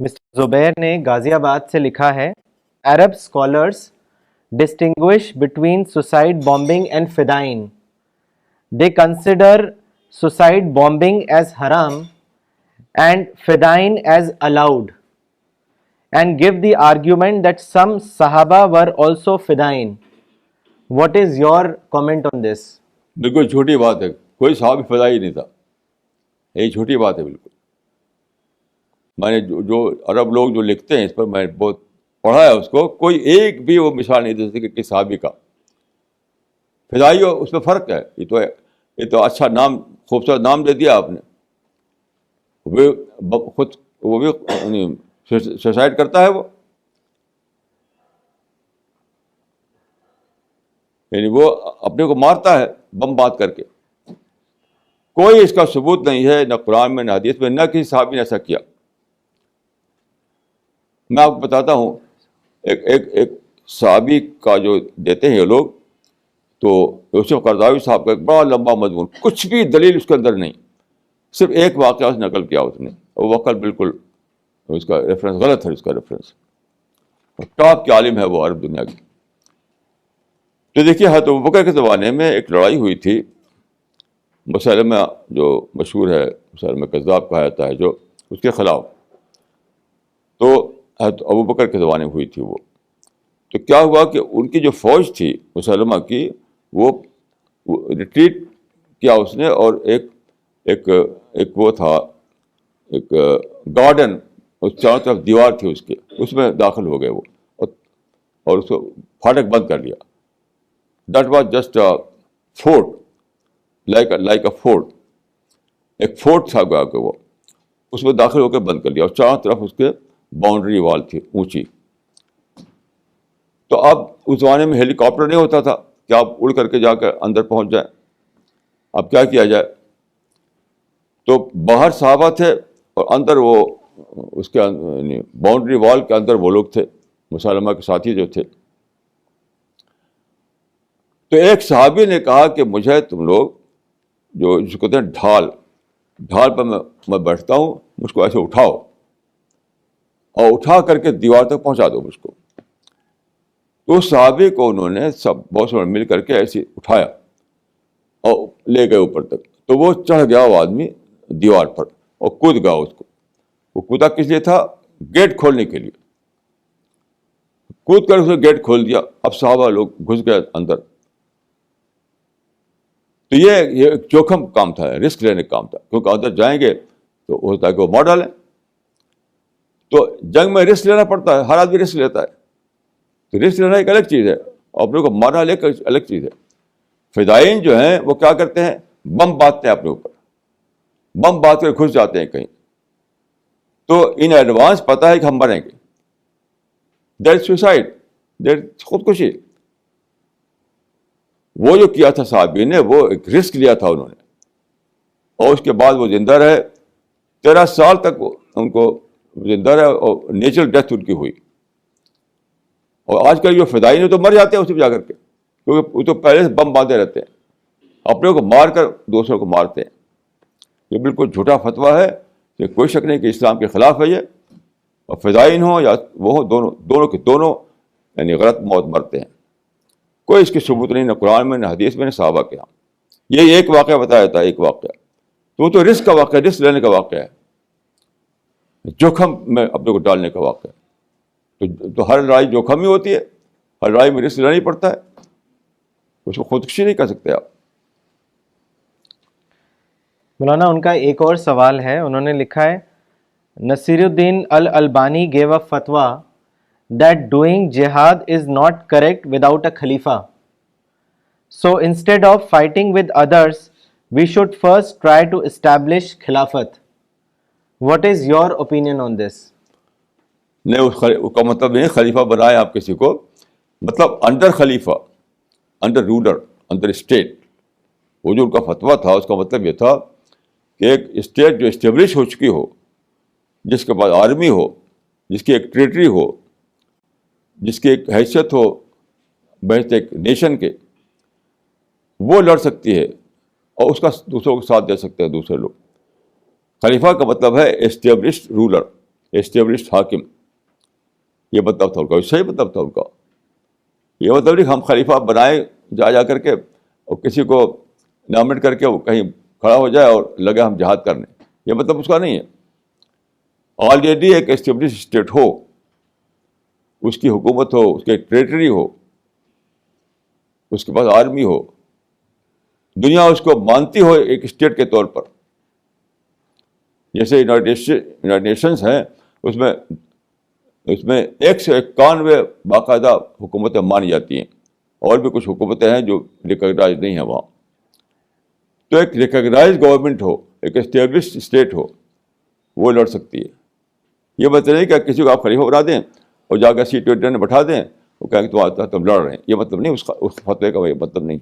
Mister زبیر نے غازی آباد سے لکھا ہے، عرب scholars distinguish between suicide bombing and fida'in. They consider suicide bombing as haram and fida'in as allowed, and give the argument that some Sahaba were also fida'in. What is your comment on this? بالکل جھوٹی بات ہے، کوئی صحابی فدائی نہیں تھا، یہ جھوٹی بات ہے بالکل. میں نے جو عرب لوگ جو لکھتے ہیں اس پر میں نے بہت پڑھا ہے اس کو، کوئی ایک بھی وہ مثال نہیں دے سکتے کہ صحابی کا فدائی ہو. اس میں فرق ہے. یہ تو اچھا نام، خوبصورت نام دے دیا آپ نے. وہ بھی سوسائڈ کرتا ہے، وہ یعنی وہ اپنے کو مارتا ہے بم بات کر کے. کوئی اس کا ثبوت نہیں ہے، نہ قرآن میں نہ حدیث میں، نہ کسی صحابی نے ایسا کیا. میں آپ کو بتاتا ہوں، ایک صحابی کا جو دیتے ہیں یہ لوگ، تو یوسف قرضاوی صاحب کا ایک بڑا لمبا مضمون، کچھ بھی دلیل اس کے اندر نہیں، صرف ایک واقعہ سے نقل کیا اس نے. وہ واقعہ بالکل اس کا ریفرنس غلط ہے. اس کا ریفرنس ٹاپ کے عالم ہے وہ عرب دنیا کی. تو دیکھیے حضرت ابوبکر کے زمانے میں ایک لڑائی ہوئی تھی، مسلمہ جو مشہور ہے، مسلمہ کذاب کہا جاتا ہے، جو اس کے خلاف. تو حضرت ابوبکر کے زمانے میں ہوئی تھی وہ. تو کیا ہوا کہ ان کی جو فوج تھی مسلمہ کی، وہ ریٹریٹ کیا اس نے، اور ایک وہ تھا، ایک گارڈن، اس چاروں طرف دیوار تھی اس کے، اس میں داخل ہو گئے وہ، اور اس کو پھاٹک بند کر لیا. That was just a fort, like a fort. ایک فورٹ تھا گیا کہ وہ، اس میں داخل ہو کے بند کر لیا، اور چاروں طرف اس کے باؤنڈری وال تھی اونچی. تو اب اس زمانے میں ہیلی کاپٹر نہیں ہوتا تھا کہ آپ اڑ کر کے جا کر اندر پہنچ جائیں. اب کیا کیا جائے؟ تو باہر صحابہ تھے، اور اندر وہ اس کے باؤنڈری وال کے اندر وہ لوگ تھے، مسلمہ کے ساتھی جو تھے. تو ایک صحابی نے کہا کہ مجھے تم لوگ جو جس کو کہتے ہیں ڈھال پر میں بیٹھتا ہوں، مجھ کو ایسے اٹھاؤ، اور اٹھا کر کے دیوار تک پہنچا دو مجھ کو. تو اس صحابی کو انہوں نے بہت سے مل کر کے ایسے اٹھایا اور لے گئے اوپر تک. تو وہ چڑھ گیا وہ آدمی دیوار پر اور کود گیا. اس کو وہ کودا کس لیے تھا؟ گیٹ کھولنے کے لیے. کود کر اس نے گیٹ کھول دیا. اب صحابہ لوگ گھس گئے اندر. تو یہ ایک جوخم کام تھا، رسک لینے کا کام تھا، کیونکہ اندر جائیں گے تو ہو سکتا ہے کہ وہ مار ڈالیں. تو جنگ میں رسک لینا پڑتا ہے، ہر آدمی رسک لیتا ہے. تو رسک لینا ایک الگ چیز ہے، اپنے کو مارنا ایک الگ چیز ہے. فدائین جو ہیں وہ کیا کرتے ہیں؟ بم باندھتے ہیں اپنے اوپر، بم باندھ کر گھس جاتے ہیں کہیں. تو ان ایڈوانس پتہ ہے کہ ہم مریں گے. دیٹ از سوسائڈ، دیٹ خودکشی. وہ جو کیا تھا صحابی نے، وہ ایک رسک لیا تھا انہوں نے، اور اس کے بعد وہ زندہ رہے 13 سال تک. ان کو زندہ رہے، اور نیچرل ڈیتھ ان کی ہوئی. اور آج کل جو فدائین تو مر جاتے ہیں اسے جا کر کے، کیونکہ وہ تو پہلے سے بم باندھے رہتے ہیں، اپنے کو مار کر دوسروں کو مارتے ہیں. یہ بالکل جھوٹا فتویٰ ہے، کہ کوئی شک نہیں کہ اسلام کے خلاف ہے یہ. اور فدائین ہوں یا وہ ہوں، دونوں کے دونوں یعنی غلط موت مرتے ہیں. کوئی اس کی ثبوت نہیں، نہ قرآن میں، نہ حدیث میں، نہ صحابہ کے ہاں. یہ ایک واقعہ بتایا جاتا ہے، ایک واقعہ. تو وہ تو رسک کا واقعہ ہے، رسک لینے کا واقعہ ہے، جوخم میں اپنے کو ڈالنے کا واقعہ ہے. تو ہر لڑائی جوخم ہی ہوتی ہے، ہر لڑائی میں رسک لینا ہی پڑتا ہے. اس کو خودکشی نہیں کر سکتے آپ. مولانا ان کا ایک اور سوال ہے. انہوں نے لکھا ہے، نصیر الدین الالبانی gave a fatwa that doing jihad is not correct without a khalifa. So instead of fighting with others, we should first try to establish khilafat. What is your opinion on this? نہیں، اس کا مطلب نہیں خلیفہ بنائے آپ کسی کو، مطلب انڈر خلیفہ، انڈر رولر، انڈر اسٹیٹ. وہ جو ان کا فتویٰ تھا اس کا مطلب یہ تھا کہ ایک اسٹیٹ جو اسٹیبلش ہو چکی ہو، جس کے بعد آرمی ہو، جس کی ایک ٹریٹری ہو، جس کی ایک حیثیت ہو بحیثیت ایک نیشن کے، وہ لڑ سکتی ہے اور اس کا دوسروں کو ساتھ دے سکتے ہیں دوسرے لوگ. خلیفہ کا مطلب ہے اسٹیبلشڈ رولر، اسٹیبلشڈ حاکم. یہ مطلب تھا ان کا, صحیح مطلب تھا ان کا. یہ مطلب نہیں ہم خلیفہ بنائے جا کر کے اور کسی کو نامنیٹ کر کے وہ کہیں کھڑا ہو جائے اور لگے ہم جہاد کرنے, یہ مطلب اس کا نہیں ہے. آلریڈی ایک اسٹیبلش اسٹیٹ ہو, اس کی حکومت ہو, اس کے ٹریٹری ہو, اس کے پاس آرمی ہو, دنیا اس کو مانتی ہو ایک اسٹیٹ کے طور پر. جیسے یونائٹیڈ نیشنز ہیں, اس میں 191 باقاعدہ حکومتیں مانی جاتی ہیں, اور بھی کچھ حکومتیں ہیں جو ریکگنائز نہیں ہیں وہاں. تو ایک ریکگنائز گورنمنٹ ہو, ایک اسٹیبلشڈ اسٹیٹ ہو, وہ لڑ سکتی ہے. یہ مطلب نہیں کہ کسی کو آپ خلیفہ بنا دیں اور جا کر C20 میں بٹھا دیں, وہ کہیں کہ تم لڑ رہے ہیں, یہ مطلب نہیں, اس فتوے کا یہ مطلب نہیں.